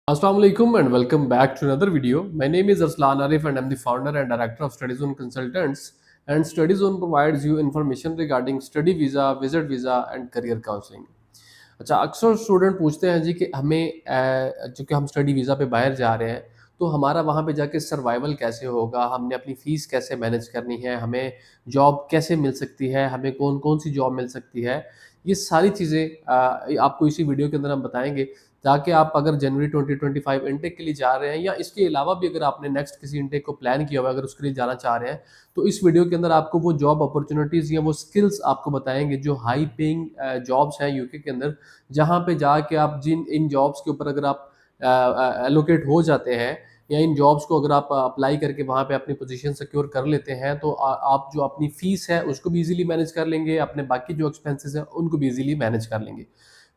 Assalamu alaikum and welcome back to another video. My name is Arslan Arif and I'm the founder and director of Study Zone Consultants. And Study Zone provides you information regarding study visa, visit visa and career counseling. अच्छा, अक्सर student पूछते हैं जी कि हमें चूँकि हम study visa पे बाहर जा रहे हैं, तो हमारा वहाँ पे जाके सर्वाइवल कैसे होगा? हमने अपनी फ़ीस कैसे मैनेज करनी है? हमें जॉब कैसे मिल सकती है? हमें कौन-कौन सी जॉब मिल सकती है? ये सारी चीज़ें आपको इसी वीडियो के अंदर हम बताएँगे, ताकि आप अगर जनवरी 2025 इनटेक के लिए जा रहे हैं या इसके अलावा भी अगर आपने नेक्स्ट किसी इनटेक को प्लान किया हुआ है, अगर उसके लिए जाना चाह रहे हैं, तो इस वीडियो के अंदर आपको वो जॉब अपॉर्च्युनिटीज़ या वो स्किल्स आपको बताएँगे जो हाई पेइंग जॉब्स हैं यूके के अंदर, जहाँ पे जाके आप जिन इन जॉब्स के ऊपर अगर आप एलोकेट हो जाते हैं या इन जॉब्स को अगर आप अप्लाई करके वहाँ पे अपनी पोजीशन सिक्योर कर लेते हैं, तो आप जो अपनी फ़ीस है उसको भी ईज़िली मैनेज कर लेंगे, अपने बाकी जो एक्सपेंसेस हैं उनको भी ईज़िली मैनेज कर लेंगे।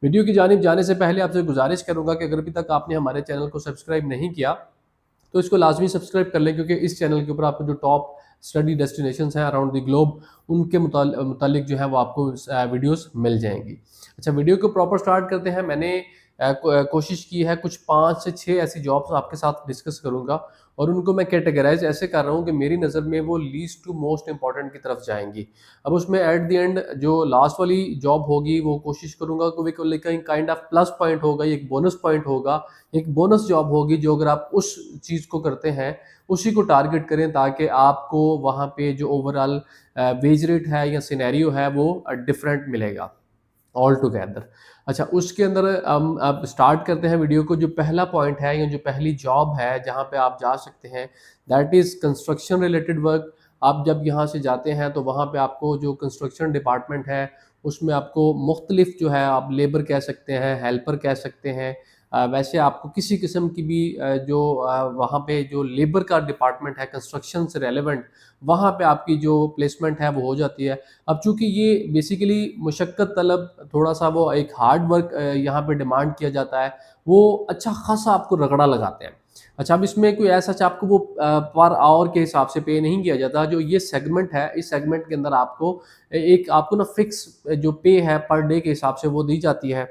वीडियो की जानिब जाने से पहले आपसे गुज़ारिश करूँगा कि अगर अभी तक आपने हमारे चैनल को सब्सक्राइब नहीं किया, तो इसको लाज़मी सब्सक्राइब कर लें, क्योंकि इस चैनल के ऊपर आपको जो टॉप स्टडी डेस्टिनेशंस हैं अराउंड द ग्लोब, उनके मुतालिक जो है वो आपको वीडियोस मिल जाएँगी। अच्छा, वीडियो को प्रॉपर स्टार्ट करते हैं। मैंने कोशिश की है कुछ 5 से 6 ऐसी जॉब्स आपके साथ डिस्कस करूँगा और उनको मैं कैटेगराइज़ ऐसे कर रहा हूँ कि मेरी नज़र में वो लीस्ट टू मोस्ट इम्पॉर्टेंट की तरफ जाएँगी। अब उसमें एट द एंड जो लास्ट वाली जॉब होगी वो कोशिश करूँगा कि वो काइंड ऑफ प्लस पॉइंट होगा, एक बोनस पॉइंट होगा, एक बोनस जॉब होगी जो अगर आप उस चीज़ को करते हैं, उसी को टारगेट करें, ताकि आपको वहाँ पे जो ओवरऑल वेज रेट है या सिनेरियो है वो डिफरेंट मिलेगा ऑल टुगेदर। अच्छा, उसके अंदर हम अब स्टार्ट करते हैं वीडियो को। जो पहला पॉइंट है या जो पहली जॉब है जहाँ पे आप जा सकते हैं, that is construction related work. आप जब यहाँ से जाते हैं तो वहाँ पे आपको जो कंस्ट्रक्शन डिपार्टमेंट है, उसमें आपको मुख्तलिफ जो है आप लेबर कह सकते हैं, हेल्पर कह सकते हैं। वैसे आपको किसी किस्म की भी वहाँ पे जो लेबर का डिपार्टमेंट है कंस्ट्रक्शन से रेलेवेंट, वहाँ पे आपकी जो प्लेसमेंट है वो हो जाती है। अब चूँकि ये बेसिकली मुशक्क़त तलब थोड़ा-सा वो एक हार्ड वर्क यहाँ पे डिमांड किया जाता है, वो अच्छा ख़ासा आपको रगड़ा लगाते हैं। अच्छा, अब इसमें कोई ऐसा आपको वो पर आवर के हिसाब से पे नहीं किया जाता। जो ये सेगमेंट है, इस सेगमेंट के अंदर आपको एक आपको ना फ़िक्स जो पे है पर डे के हिसाब से वो दी जाती है।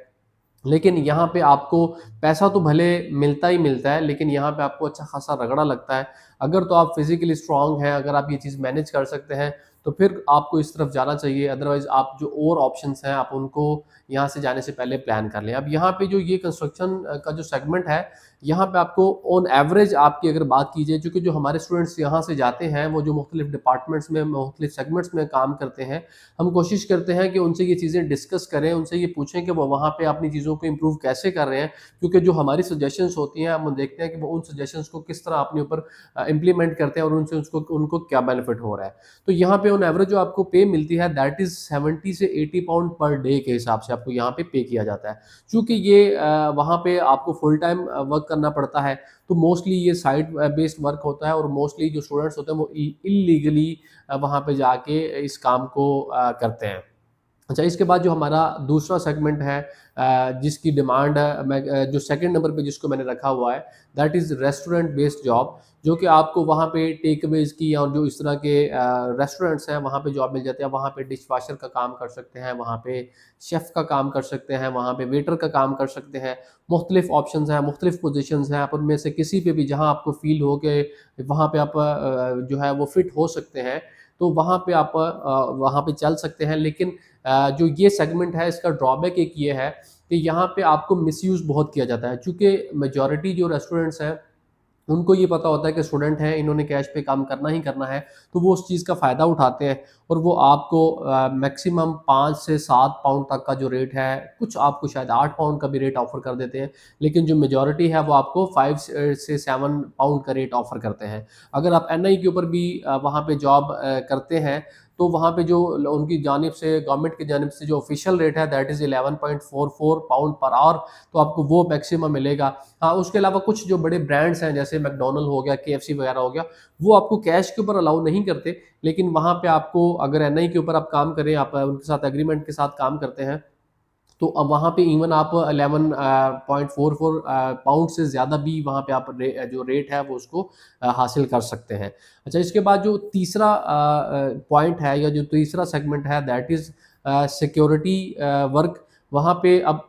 लेकिन यहाँ पे आपको पैसा तो भले मिलता ही मिलता है, लेकिन यहाँ पे आपको अच्छा खासा रगड़ा लगता है। अगर तो आप फिज़िकली स्ट्रॉन्ग हैं, अगर आप ये चीज़ मैनेज कर सकते हैं, तो फिर आपको इस तरफ जाना चाहिए। अदरवाइज़ आप जो और ऑप्शंस हैं, आप उनको यहाँ से जाने से पहले प्लान कर लें। अब यहाँ पे जो ये कंस्ट्रक्शन का जो सेगमेंट है, यहाँ पे आपको ऑन एवरेज आपकी अगर बात की जाए, चूँकि जो हमारे स्टूडेंट्स यहाँ से जाते हैं, वो जो मुख्तलिफ डिपार्टमेंट्स में, मुख्तलिफ सेगमेंट्स में काम करते हैं, हम कोशिश करते हैं कि उनसे ये चीज़ें डिस्कस करें, उनसे ये पूछें कि वो वहाँ पे अपनी चीज़ों को इम्प्रूव कैसे कर रहे हैं, क्योंकि जो हमारी सजेशंस होती हैं, हम देखते हैं कि वो उन सजेशंस को किस तरह अपने ऊपर इम्प्लीमेंट करते हैं और उनसे उसको उनको क्या बेनिफिट हो रहा है। तो यहाँ पे ऑन एवरेज जो आपको पे मिलती है, दैट इज़ 70 से 80 पाउंड पर डे के हिसाब से आपको यहाँ पे किया जाता है। चूँकि ये वहाँ पे आपको फुल टाइम वर्क करना पड़ता है, तो मोस्टली ये साइट बेस्ड वर्क होता है और मोस्टली जो स्टूडेंट्स होते हैं वो इल्लीगली वहाँ पे जाके इस काम को करते हैं। अच्छा, इसके बाद जो हमारा दूसरा सेगमेंट है जिसकी डिमांड जो सेकंड नंबर पे जिसको मैंने रखा हुआ है, that is restaurant based job, जो कि आपको वहाँ पे टेक अवेज़ की या जो इस तरह के रेस्टोरेंट्स हैं वहाँ पे जॉब मिल जाती है। वहाँ पे डिश वॉशर का काम कर सकते हैं, वहाँ पे शेफ़ का काम कर सकते हैं, वहाँ पे वेटर का काम कर सकते हैं। मुख्तलिफ ऑप्शंस हैं, मुख्तलिफ पोजीशंस हैं। आप उनमें से किसी पे भी जहाँ आपको फ़ील हो कि वहाँ पे आप जो है वो फिट हो सकते हैं, तो वहाँ पे आप वहाँ पे चल सकते हैं। लेकिन जो ये सेगमेंट है, इसका ड्रॉबैक एक ये है कि यहाँ पे आपको मिसयूज़ बहुत किया जाता है। चूँकि मेजॉरिटी जो रेस्टोरेंट्स हैं, उनको ये पता होता है कि स्टूडेंट हैं, इन्होंने कैश पे काम करना ही करना है, तो वो उस चीज़ का फ़ायदा उठाते हैं और वो आपको मैक्सिमम 5 से 7 पाउंड तक का जो रेट है, कुछ आपको शायद 8 पाउंड का भी रेट ऑफ़र कर देते हैं। लेकिन जो मेजॉरिटी है वो आपको 5 से 7 पाउंड का रेट ऑफ़र करते हैं। अगर आप एनआई के ऊपर भी वहाँ पे जॉब करते हैं, तो वहाँ पे जो उनकी जानिब से, गवर्नमेंट की जानिब से जो ऑफ़िशियल रेट है, that is 11.44 pound per hour, तो आपको वो मैक्सिमम मिलेगा। हाँ, उसके अलावा कुछ जो बड़े ब्रांड्स हैं जैसे मैकडॉनल्ड हो गया, केएफसी वगैरह हो गया, वो आपको कैश के ऊपर अलाउ नहीं करते। लेकिन वहाँ पे आपको अगर एनआई के ऊपर आप काम करें, आप उनके साथ एग्रीमेंट के साथ काम करते हैं, तो अब वहाँ पे इवन आप 11.44 पाउंड से ज़्यादा भी वहाँ पे आप जो रेट है वो उसको हासिल कर सकते हैं। अच्छा, इसके बाद जो तीसरा पॉइंट है या जो तीसरा सेगमेंट है, दैट इज़ सिक्योरिटी वर्क। वहाँ पे अब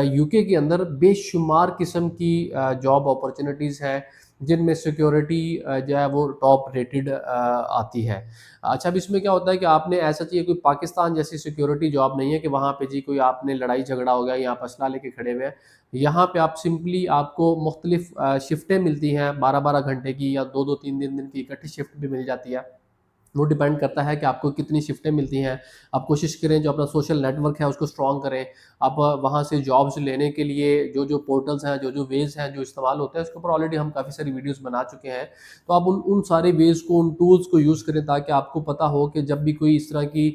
यूके के अंदर बेशुमार किस्म की जॉब अपॉर्चुनिटीज़ हैं, जिनमें सिक्योरिटी जो है वो टॉप रेटेड आती है। अच्छा, अब इसमें क्या होता है कि आपने ऐसा चाहिए, कोई पाकिस्तान जैसी सिक्योरिटी जॉब नहीं है कि वहाँ पे जी कोई आपने लड़ाई झगड़ा हो गया, यहाँ पर असला लेके खड़े हुए हैं। यहाँ पे आप सिंपली, आपको मुख्तलिफ शिफ्टें मिलती हैं 12-12 घंटे की, या 2-2 3-3 दिन की इकट्ठी शिफ्ट भी मिल जाती है। वो डिपेंड करता है कि आपको कितनी शिफ्टें मिलती हैं। आप कोशिश करें जो अपना सोशल नेटवर्क है उसको स्ट्रॉन्ग करें। आप वहाँ से जॉब्स लेने के लिए जो पोर्टल्स हैं, जो वेज़ हैं जो इस्तेमाल होते हैं, उसके ऊपर ऑलरेडी हम काफ़ी सारी वीडियोज़ बना चुके हैं। तो आप उन उन सारे वेज़ को, उन टूल्स को यूज़ करें, ताकि आपको पता हो कि जब भी कोई इस तरह की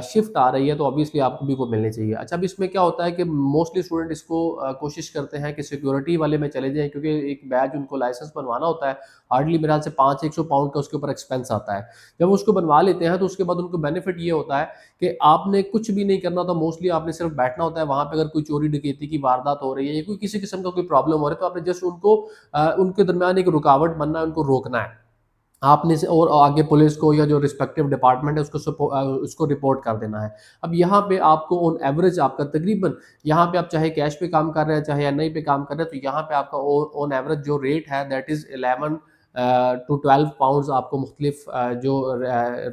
शिफ्ट आ रही है तो ऑब्वियसली आपको भी वो मिलनी चाहिए। अच्छा, अब इसमें क्या होता है कि मोस्टली स्टूडेंट इसको कोशिश करते हैं कि सिक्योरिटी वाले में चले जाएँ, क्योंकि एक बैज उनको लाइसेंस बनवाना होता है। हार्डली मेरे ख्याल से 500-100 पाउंड का उसके ऊपर एक्सपेंस आता है। जब वो उसको बनवा लेते हैं तो उसके बाद उनको बेनिफिट ये होता है कि आपने कुछ भी नहीं करना होता, मोस्टली आपने सिर्फ बैठना होता है वहाँ पे। अगर कोई चोरी डकैती की वारदात हो रही है या कोई किसी किस्म का कोई प्रॉब्लम हो रहा है, तो आपने जस्ट उनको उनके दरमियान एक रुकावट बनना है, उनको रोकना है आपने से, और आगे पुलिस को या जो रिस्पेक्टिव डिपार्टमेंट है उसको रिपोर्ट कर देना है। अब यहाँ पे आपको ऑन एवरेज आपका तकरीबन, यहाँ पे आप चाहे कैश पे काम कर रहे हैं चाहे एनआई पे काम कर रहे हैं, तो यहाँ पे आपका ऑन एवरेज जो रेट है दैट इज़ 11 टू 12 पाउंड्स आपको मुख्तलिफ जो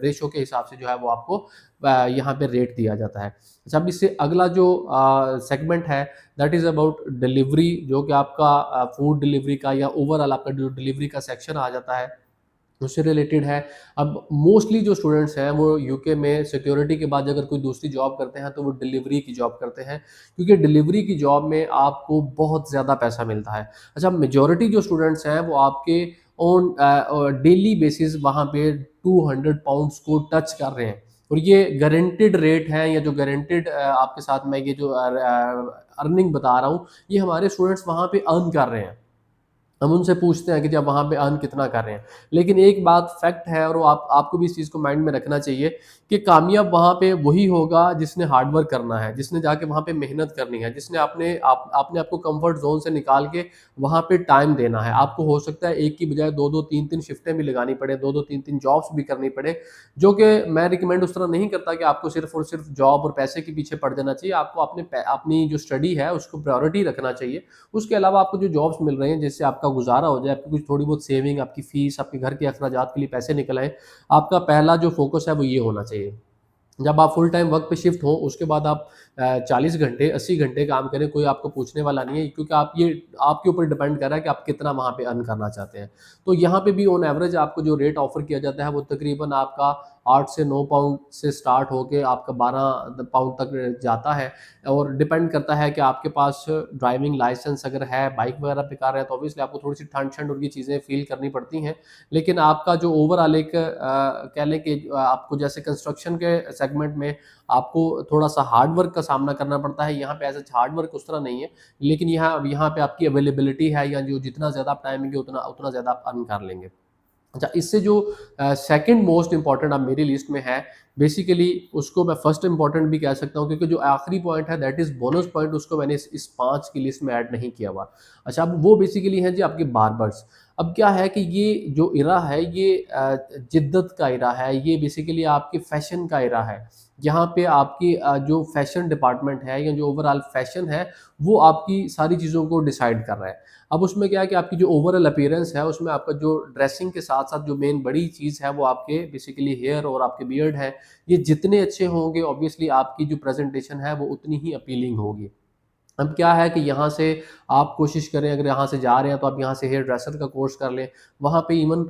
रेशो के हिसाब से जो है वो आपको यहाँ पे रेट दिया जाता है। अच्छा, अब इससे अगला जो सेगमेंट है दैट इज़ अबाउट डिलीवरी, जो कि आपका फूड डिलीवरी का या ओवरऑल आपका जो डिलीवरी का सेक्शन आ जाता है, उससे रिलेटेड है। अब मोस्टली जो स्टूडेंट्स हैं वो यूके में सिक्योरिटी के बाद अगर कोई दूसरी जॉब करते हैं तो वो डिलीवरी की जॉब करते हैं, क्योंकि डिलीवरी की जॉब में आपको बहुत ज़्यादा पैसा मिलता है। अच्छा, मेजॉरिटी जो स्टूडेंट्स हैं वो आपके ऑन डेली बेसिस वहाँ पे 200 पाउंड्स को टच कर रहे हैं, और ये गारंटेड रेट है, या जो गारंटेड आपके साथ मैं ये जो अर्निंग बता रहा हूँ, ये हमारे स्टूडेंट्स वहाँ पे अर्न कर रहे हैं। हम उनसे पूछते हैं कि जब वहाँ पे अर्न कितना कर रहे हैं। लेकिन एक बात फैक्ट है, और वो आपको भी इस चीज़ को माइंड में रखना चाहिए कि कामयाब वहाँ पे वही होगा जिसने हार्ड वर्क करना है, जिसने जाके वहाँ पे मेहनत करनी है, जिसने आपने आपको कंफर्ट ज़ोन से निकाल के वहाँ पे टाइम देना है। आपको हो सकता है एक की बजाय 2-2 3-3 शिफ्टें भी लगानी पड़े, 2-2 3-3 जॉब्स भी करनी पड़े, जो कि मैं रिकमेंड उस तरह नहीं करता कि आपको सिर्फ़ और सिर्फ़ जॉब और पैसे के पीछे पड़ जाना चाहिए। आपको अपनी जो स्टडी है उसको प्रायोरिटी रखना चाहिए। उसके अलावा आपको जो जॉब्स मिल रहे हैं जिससे आपका गुज़ारा हो जाए, आपकी कुछ थोड़ी बहुत सेविंग, आपकी फ़ीस, आपके घर के अखराजात के लिए पैसे निकल आएँ, आपका पहला जो फ़ोकस है वो ये होना चाहिए। जब आप फुल टाइम वर्क पे शिफ्ट हो, उसके बाद आप 40 घंटे 80 घंटे काम करें, कोई आपको पूछने वाला नहीं है, क्योंकि आप ये आपके ऊपर डिपेंड कर रहा है कि आप कितना वहाँ पे अर्न करना चाहते हैं। तो यहाँ पे भी ऑन एवरेज आपको जो रेट ऑफर किया जाता है वो तकरीबन आपका 8 से 9 पाउंड से स्टार्ट होके आपका 12 पाउंड तक जाता है, और डिपेंड करता है कि आपके पास ड्राइविंग लाइसेंस अगर है, बाइक वगैरह पे कार है, तो ऑब्वियसली आपको थोड़ी सी ठंड ठंड और ये चीज़ें फील करनी पड़ती हैं। लेकिन आपका जो ओवरऑल एक कह लें कि आपको जैसे कंस्ट्रक्शन के सेगमेंट में आपको थोड़ा सा हार्ड वर्क का सामना करना पड़ता है, यहाँ पे ऐसा हार्ड वर्क उस तरह नहीं है, लेकिन यहाँ पे आपकी अवेलेबिलिटी है, या जो जितना ज़्यादा आप टाइम देंगे उतना उतना ज़्यादा आप अर्न कर लेंगे। अच्छा, इससे जो सेकंड मोस्ट इम्पॉर्टेंट अब मेरी लिस्ट में है, बेसिकली उसको मैं फर्स्ट इम्पॉर्टेंट भी कह सकता हूँ, क्योंकि जो आखिरी पॉइंट है दैट इज़ बोनस पॉइंट, उसको मैंने इस 5 की लिस्ट में ऐड नहीं किया हुआ। अच्छा, अब वो बेसिकली हैं जी आपके बार्बर्स। अब क्या है कि ये जो इरा है ये जिद्दत का इरा है, ये बेसिकली आपके फैशन का इरा है। यहाँ पे आपकी जो फैशन डिपार्टमेंट है या जो ओवरऑल फैशन है, वो आपकी सारी चीज़ों को डिसाइड कर रहा है। अब उसमें क्या है कि आपकी जो ओवरऑल अपीयरेंस है, उसमें आपका जो ड्रेसिंग के साथ-साथ जो मेन बड़ी चीज़ है, वो आपके बेसिकली हेयर और आपके बियर्ड है। ये जितने अच्छे होंगे ऑब्वियसली आपकी जो प्रेज़ेंटेशन है, वो उतनी ही अपीलिंग होगी। अब क्या है कि यहाँ से आप कोशिश करें, अगर यहाँ से जा रहे हैं तो आप यहाँ से हेयर ड्रेसर का कोर्स कर लें। वहाँ पे इवन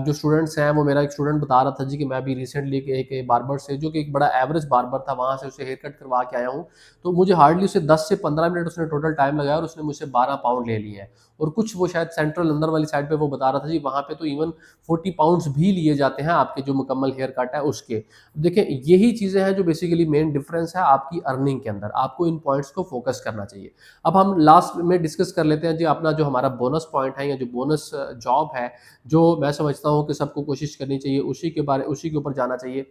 जो स्टूडेंट्स हैं, वो मेरा एक स्टूडेंट बता रहा था जी कि मैं अभी रिसेंटली एक बार्बर से, जो कि एक बड़ा एवरेज बार्बर था, वहाँ से उसे हेयर कट करवा के आया हूँ। तो मुझे हार्डली उसे 10 से 15 मिनट उसने टोटल टाइम लगाया, और उसने मुझसे 12 पाउंड ले लिए हैं। और कुछ वो शायद सेंट्रल लंदन वाली साइड पे वो बता रहा था जी, वहाँ पे तो इवन 40 पाउंड्स भी लिए जाते हैं आपके जो मुकम्मल हेयर कट है उसके। देखें, यही चीज़ें हैं जो बेसिकली मेन डिफरेंस है आपकी अर्निंग के अंदर। आपको इन पॉइंट्स को फोकस करना चाहिए। अब हम लास्ट में डिस्कस कर लेते हैं जी अपना जो हमारा बोनस पॉइंट है, या जो बोनस जॉब है, जो मैं समझता हूँ कि सबको कोशिश करनी चाहिए, उसी के ऊपर जाना चाहिए।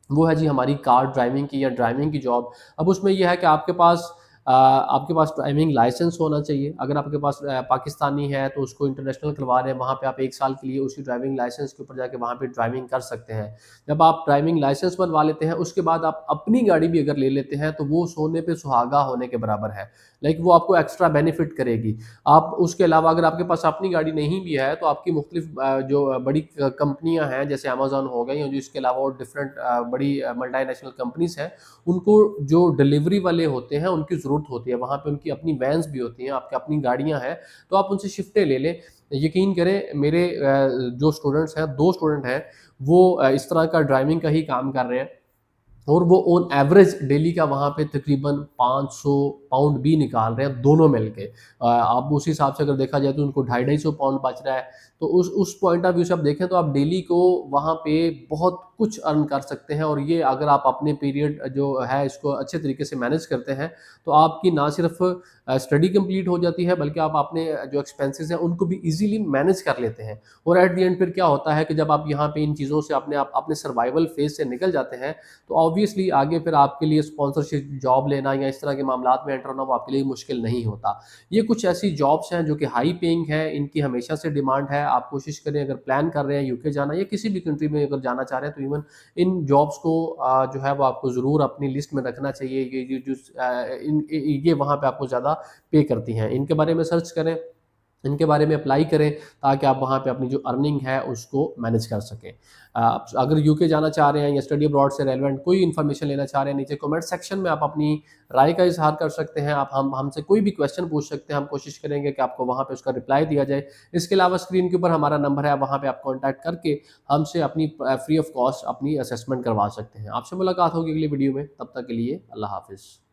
वो है जी हमारी कार ड्राइविंग की या ड्राइविंग की जॉब। अब उसमें ये है कि आपके पास आपके पास ड्राइविंग लाइसेंस होना चाहिए। अगर आपके पास पाकिस्तानी है तो उसको इंटरनेशनल करवा रहे हैं, वहाँ पे आप 1 साल के लिए उसी ड्राइविंग लाइसेंस के ऊपर जाके वहाँ पे ड्राइविंग कर सकते हैं। जब आप ड्राइविंग लाइसेंस बनवा लेते हैं, उसके बाद आप अपनी गाड़ी भी अगर ले लेते हैं, तो वो सोने पे सुहागा होने के बराबर है। लाइक वो आपको एक्स्ट्रा बेनिफिट करेगी। आप उसके अलावा अगर आपके पास अपनी गाड़ी नहीं भी है, तो आपकी मुख्तलिफ जो बड़ी कंपनियाँ हैं, जैसे अमेज़न हो गई, और जो इसके अलावा और डिफरेंट बड़ी मल्टीनेशनल कंपनीज़ हैं, उनको जो डिलीवरी वाले होते हैं उनकी ज़रूरत होती है। वहाँ पे उनकी अपनी वैन्स भी होती हैं, आपकी अपनी गाड़ियाँ हैं, तो आप उनसे शिफ्टें ले लें। यकीन करें, मेरे जो स्टूडेंट्स हैं, 2 स्टूडेंट हैं, वो इस तरह का ड्राइविंग का ही काम कर रहे हैं, और वो ऑन एवरेज डेली का वहाँ पे तकरीबन 500 पाउंड भी निकाल रहे हैं दोनों मिलके। आप उस हिसाब से अगर देखा जाए तो उनको 250-250 पाउंड बच रहा है। तो उस पॉइंट ऑफ व्यू से आप देखें तो आप डेली को वहाँ पे बहुत कुछ अर्न कर सकते हैं, और ये अगर आप अपने पीरियड जो है इसको अच्छे तरीके से मैनेज करते हैं, तो आपकी ना सिर्फ स्टडी कंप्लीट हो जाती है, बल्कि आप अपने जो एक्सपेंसेस हैं उनको भी ईज़िली मैनेज कर लेते हैं। और एट द एंड फिर क्या होता है कि जब आप यहाँ पे इन चीज़ों से अपने सर्वाइवल फेज़ से निकल जाते हैं, तो ऑब्वियसली आगे फिर आपके लिए स्पॉन्सरशिप जॉब लेना या इस तरह के मामलात में एंटर होना वो आपके लिए मुश्किल नहीं होता। ये कुछ ऐसी जॉब्स हैं जो कि हाई पेइंग है, इनकी हमेशा से डिमांड है। आप कोशिश करें, अगर प्लान कर रहे हैं यूके जाना या किसी भी कंट्री में अगर जाना चाह रहे हैं, तो इवन इन जॉब्स को जो है वो आपको ज़रूर अपनी लिस्ट में रखना चाहिए। ये जो ये वहाँ पे आपको ज़्यादा पे करती हैं। इनके बारे में सर्च करें, इनके बारे में अप्लाई करें, ताकि आप वहाँ पे अपनी जो अर्निंग है उसको मैनेज कर सकें। आप अगर यूके जाना चाह रहे हैं या स्टडी अब्रॉड से रेलेवेंट कोई इन्फॉर्मेशन लेना चाह रहे हैं, नीचे कमेंट सेक्शन में आप अपनी राय का इज़हार कर सकते हैं। आप हमसे कोई भी क्वेश्चन पूछ सकते हैं, हम कोशिश करेंगे कि आपको वहाँ पे उसका रिप्लाई दिया जाए। इसके अलावा स्क्रीन के ऊपर हमारा नंबर है, वहाँ पे आप कॉन्टैक्ट करके हमसे अपनी फ्री ऑफ कॉस्ट अपनी असेसमेंट करवा सकते हैं। आपसे मुलाकात होगी अगली वीडियो में, तब तक के लिए अल्लाह हाफ़िज़।